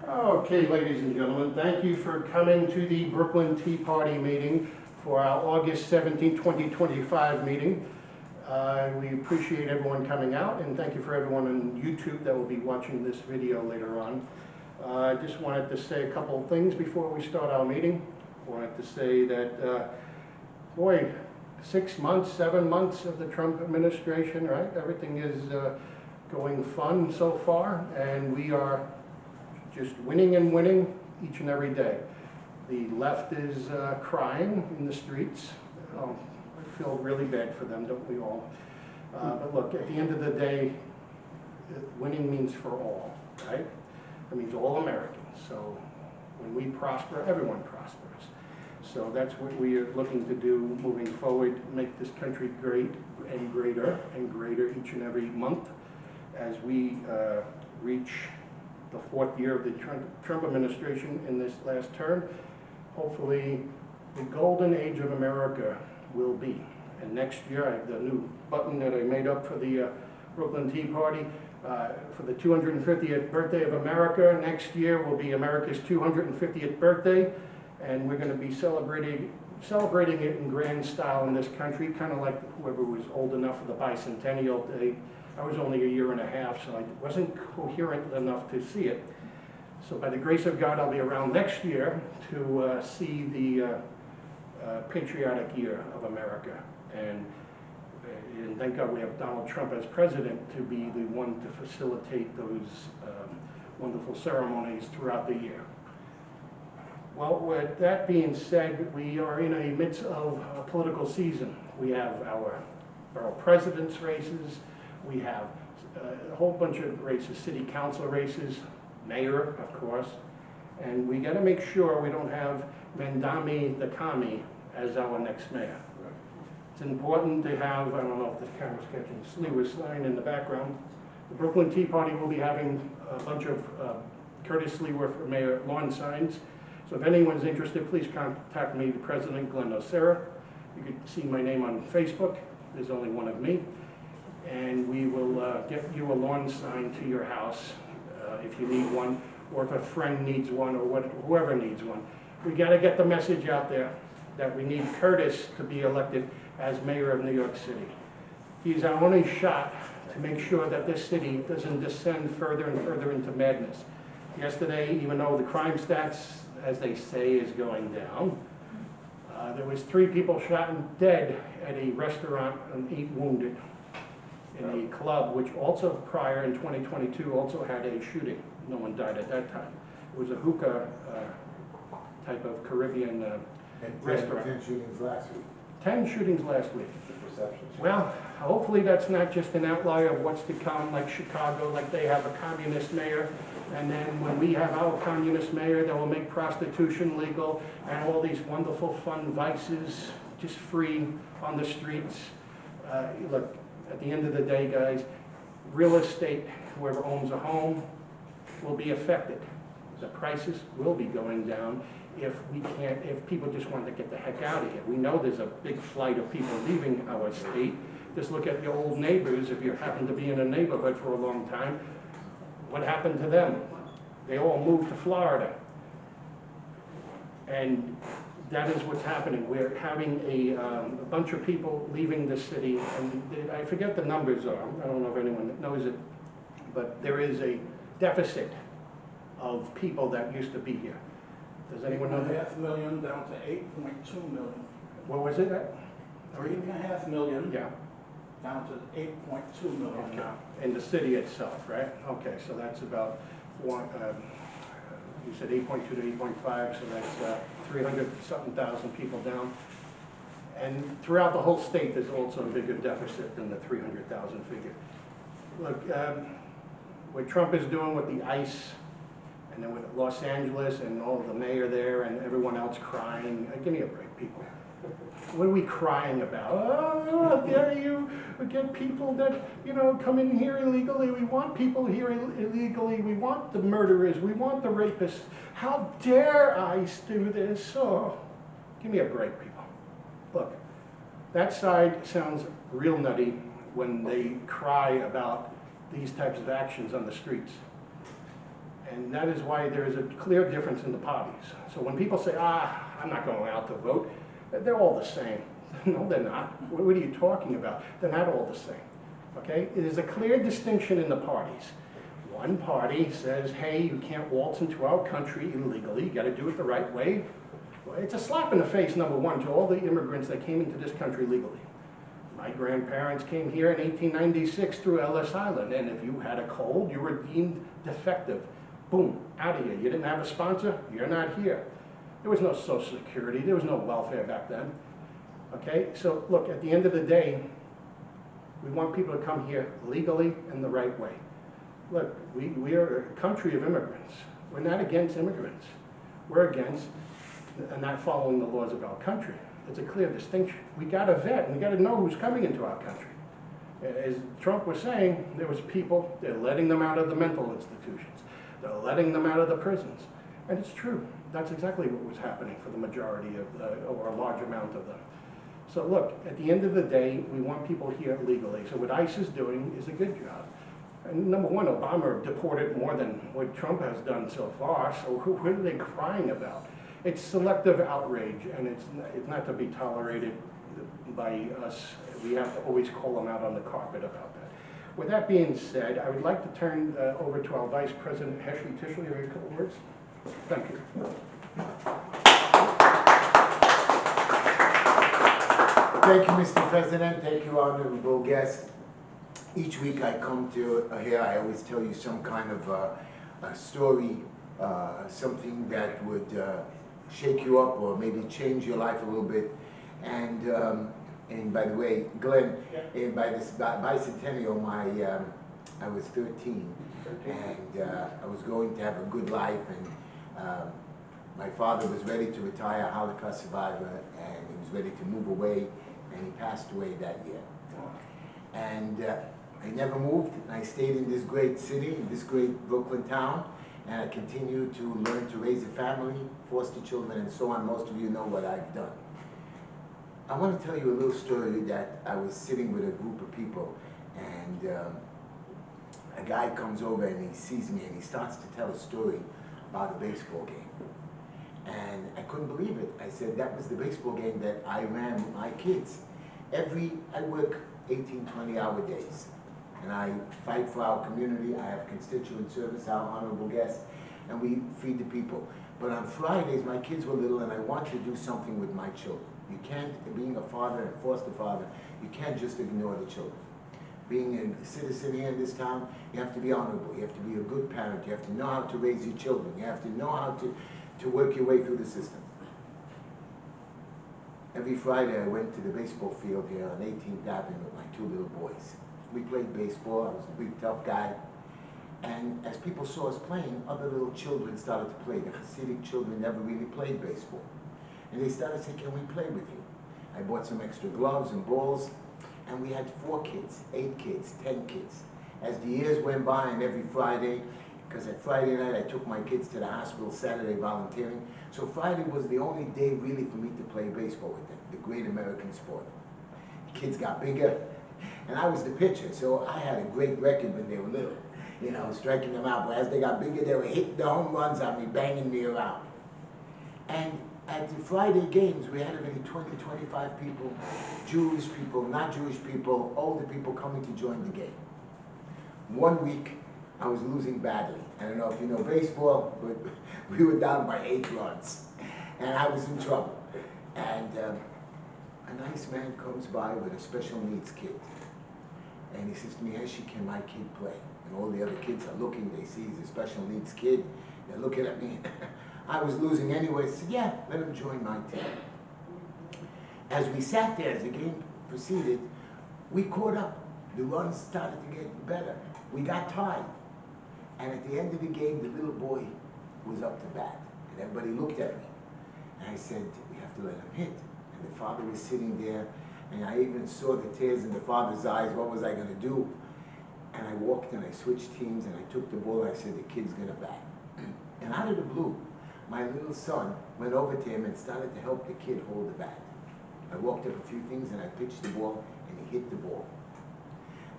Okay, ladies and gentlemen, thank you for coming to the Brooklyn Tea Party meeting for our August 17, 2025 meeting. We appreciate everyone coming out, and thank you for everyone on YouTube that will be watching this video later on. I just wanted to say a couple of things before we start our meeting. I wanted to say that, boy, 6 months, 7 months of the Trump administration, right? Everything is going fun so far, and we are just winning and winning each and every day. The left is crying in the streets. I feel really bad for them, don't we all? But look, at the end of the day, winning means for all, right? It means all Americans. So when we prosper, everyone prospers. So that's what we are looking to do moving forward, make this country great and greater each and every month as we reach the 4th year of the Trump administration in this last term. Hopefully, the golden age of America will be. And next year, I have the new button that I made up for the Brooklyn Tea Party. For the 250th birthday of America, next year will be America's 250th birthday. And we're going to be celebrating it in grand style in this country, kind of like whoever was old enough for the bicentennial day. I was only a year and a half, so I wasn't coherent enough to see it. So by the grace of God, I'll be around next year to see the patriotic year of America. And thank God we have Donald Trump as president to be the one to facilitate those wonderful ceremonies throughout the year. Well, with that being said, we are in a midst of a political season. We have our borough president's races. We have a whole bunch of races, city council races, mayor, of course, and we got to make sure we don't have Mandami the Kami as our next mayor. It's important to have, I don't know if the camera's catching Sliwa's line in the background. The Brooklyn Tea Party will be having a bunch of Curtis Sliwa for mayor lawn signs. So if anyone's interested, please contact me, the president, Glenn O'Sara. You can see my name on Facebook. There's only one of me. And we will get you a lawn sign to your house if you need one, or if a friend needs one, or whoever needs one. We got to get the message out there that we need Curtis to be elected as mayor of New York City. He's our only shot to make sure that this city doesn't descend further and further into madness. Yesterday, even though the crime stats, as they say, is going down, there was 3 people shot and dead at a restaurant and 8 wounded in a club, which also prior in 2022 also had a shooting. No one died at that time. It was a hookah type of Caribbean restaurant. 10 shootings last week. 10 shootings last week. Perception. Well, hopefully that's not just an outlier of what's to come, like Chicago, like they have a communist mayor. And then when we have our communist mayor, that will make prostitution legal and all these wonderful fun vices just free on the streets. Look, at the end of the day, guys, real estate, whoever owns a home, will be affected. The prices will be going down if people just want to get the heck out of here. We know there's a big flight of people leaving our state. Just look at your old neighbors. If you happen to be in a neighborhood for a long time, what happened to them? They all moved to Florida. And that is what's happening. We're having a bunch of people leaving the city, and I forget the numbers are. I don't know if anyone knows it, but there is a deficit of people that used to be here. Does anyone know that? 3.5 million down to 8.2 million. What was it at? 3.5 million. Yeah. Down to 8.2 million Okay. now. In the city itself, right? Okay, so that's about you said 8.2 to 8.5, so that's 300-something thousand people down. And throughout the whole state, there's also a bigger deficit than the 300,000 figure. Look, what Trump is doing with the ICE, and then with Los Angeles and all of the mayor there and everyone else crying, give me a break, people. What are we crying about? Oh, how dare you get people that, come in here illegally. We want people here illegally. We want the murderers. We want the rapists. How dare ICE do this? Oh, give me a break, people. Look, that side sounds real nutty, when they cry about these types of actions on the streets. And that is why there is a clear difference in the parties. So when people say, I'm not going out to vote, they're all the same. No, they're not. What are you talking about? They're not all the same, okay? It is a clear distinction in the parties. One party says, hey, you can't waltz into our country illegally, you gotta do it the right way. Well, it's a slap in the face, number one, to all the immigrants that came into this country legally. My grandparents came here in 1896 through Ellis Island, and if you had a cold, you were deemed defective. Boom, out of here. You didn't have a sponsor, you're not here. There was no Social Security, there was no welfare back then. Okay, so look, at the end of the day, we want people to come here legally and the right way. Look, we are a country of immigrants. We're not against immigrants. We're against not following the laws of our country. It's a clear distinction. We gotta vet, and we gotta know who's coming into our country. As Trump was saying, there was people, they're letting them out of the mental institutions. They're letting them out of the prisons. And it's true. That's exactly what was happening for the majority of or a large amount of them. So look, at the end of the day, we want people here legally. So what ICE is doing is a good job. And number one, Obama deported more than what Trump has done so far, so what are they crying about? It's selective outrage, and it's not to be tolerated by us. We have to always call them out on the carpet about that. With that being said, I would like to turn over to our Vice President, Heshley Tishley, for a couple words. Thank you. Thank you, Mr. President. Thank you, honorable guests. Each week I come to here, I always tell you some kind of a story, something that would shake you up or maybe change your life a little bit. And by the way, Glenn, by this bicentennial, I was 13, and I was going to have a good life, and my father was ready to retire, a Holocaust survivor, and he was ready to move away, and he passed away that year. And I never moved, and I stayed in this great city, in this great Brooklyn town, and I continued to learn to raise a family, foster children, and so on. Most of you know what I've done. I want to tell you a little story that I was sitting with a group of people, and a guy comes over and he sees me and he starts to tell a story about a baseball game. And I couldn't believe it. I said, that was the baseball game that I ran with my kids. I work 18, 20-hour days, and I fight for our community. I have constituent service, our honorable guests, and we feed the people. But on Fridays, my kids were little, and I wanted to do something with my children. You can't, being a father and foster father, you can't just ignore the children. Being a citizen here in this town, you have to be honorable. You have to be a good parent. You have to know how to raise your children. You have to know how to work your way through the system. Every Friday, I went to the baseball field here on 18th Avenue with my two little boys. We played baseball. I was a big, tough guy. And as people saw us playing, other little children started to play. The Hasidic children never really played baseball. And they started saying, can we play with you? I bought some extra gloves and balls, and we had 4 kids, 8 kids, 10 kids. As the years went by, and every Friday, because at Friday night I took my kids to the hospital, Saturday volunteering, so Friday was the only day really for me to play baseball with them, the great American sport. The kids got bigger, and I was the pitcher, so I had a great record when they were little, you know, striking them out. But as they got bigger, they were hitting the home runs on me, banging me around. And at the Friday games, we had maybe 20, 25 people, Jewish people, not Jewish people, older people coming to join the game. One week, I was losing badly. I don't know if you know baseball, but we were down by 8 runs, and I was in trouble. And a nice man comes by with a special needs kid, and he says to me, Heshi, can my kid play? And all the other kids are looking, they see he's a special needs kid, they're looking at me. I was losing anyway. I said, yeah, let him join my team. As we sat there, as the game proceeded, we caught up. The runs started to get better. We got tied. And at the end of the game, the little boy was up to bat. And everybody looked at me. And I said, we have to let him hit. And the father was sitting there, and I even saw the tears in the father's eyes. What was I going to do? And I walked and I switched teams, and I took the ball, and I said, the kid's going to bat. And out of the blue, my little son went over to him and started to help the kid hold the bat. I walked up a few things and I pitched the ball and he hit the ball.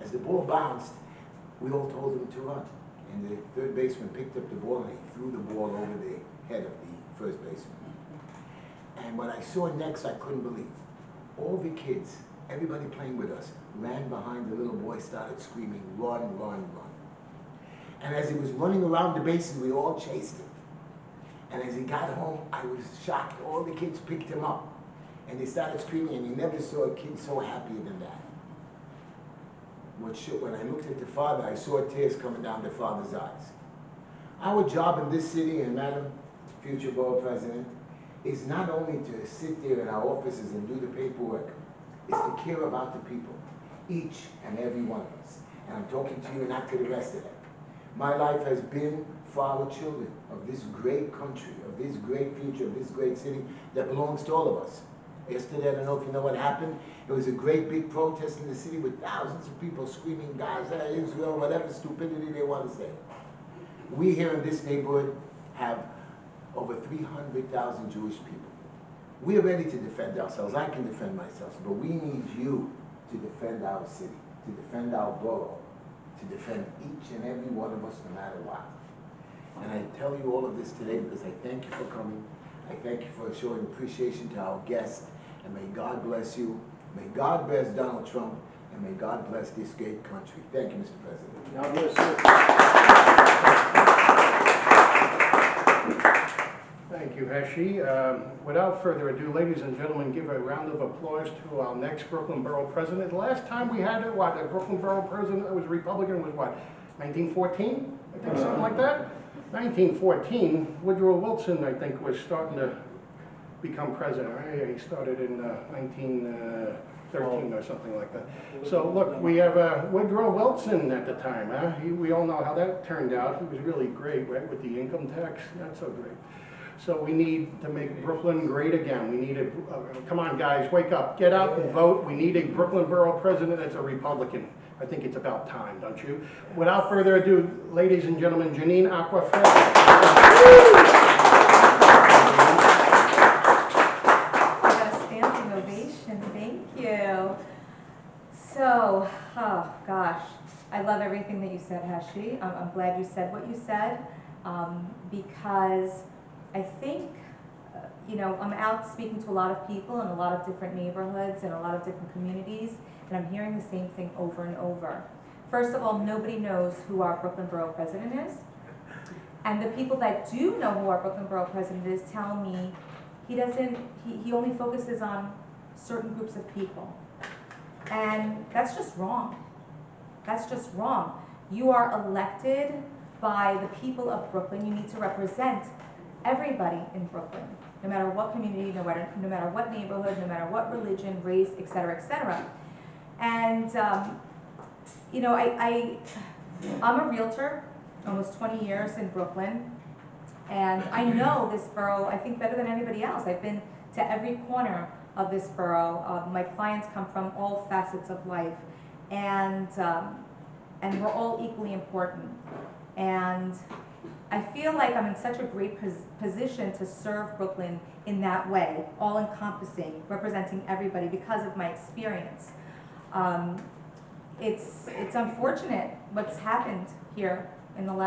As the ball bounced, we all told him to run. And the third baseman picked up the ball and he threw the ball over the head of the first baseman. And what I saw next, I couldn't believe. All the kids, everybody playing with us, ran behind the little boy, started screaming, run, run, run. And as he was running around the bases, we all chased him. And as he got home, I was shocked. All the kids picked him up. And they started screaming, and you never saw a kid so happier than that. When I looked at the father, I saw tears coming down the father's eyes. Our job in this city, and Madam Future Borough President, is not only to sit there in our offices and do the paperwork, it's to care about the people, each and every one of us. And I'm talking to you, not to the rest of them. My life has been for our children of this great country, of this great future, of this great city that belongs to all of us. Yesterday, I don't know if you know what happened, it was a great big protest in the city with thousands of people screaming Gaza, Israel, whatever stupidity they want to say. We here in this neighborhood have over 300,000 Jewish people. We are ready to defend ourselves. I can defend myself, but we need you to defend our city, to defend our borough, to defend each and every one of us no matter what. And I tell you all of this today because I thank you for coming. I thank you for showing appreciation to our guests. And may God bless you. May God bless Donald Trump. And may God bless this great country. Thank you, Mr. President. God bless you. Thank you, Heshi. Without further ado, ladies and gentlemen, give a round of applause to our next Brooklyn Borough President. The last time we had a Brooklyn Borough President that was Republican was what, 1914? I think something like that. 1914, Woodrow Wilson, I think, was starting to become president. Right? He started in 1913 or something like that. So look, we have Woodrow Wilson at the time. Huh? We all know how that turned out. He was really great, right, with the income tax. Not so great. So we need to make Brooklyn great again. We need a, come on guys, wake up, get out and vote. We need a Brooklyn Borough President that's a Republican. I think it's about time, don't you? Without further ado, ladies and gentlemen, Janine Acquafredda. A standing ovation, thank you. So, oh gosh, I love everything that you said, Heshi. I'm glad you said what you said, because I think, you know, I'm out speaking to a lot of people in a lot of different neighborhoods and a lot of different communities, and I'm hearing the same thing over and over. First of all, nobody knows who our Brooklyn Borough President is. And the people that do know who our Brooklyn Borough President is tell me he only focuses on certain groups of people. And that's just wrong. That's just wrong. You are elected by the people of Brooklyn. You need to represent everybody in Brooklyn, no matter what community, no matter what neighborhood, no matter what religion, race, et cetera, et cetera. And, you know, I'm a realtor, almost 20 years in Brooklyn, and I know this borough, I think, better than anybody else. I've been to every corner of this borough. My clients come from all facets of life, and we're all equally important. And I feel like I'm in such a great position to serve Brooklyn in that way, all-encompassing, representing everybody because of my experience. It's unfortunate what's happened here in the last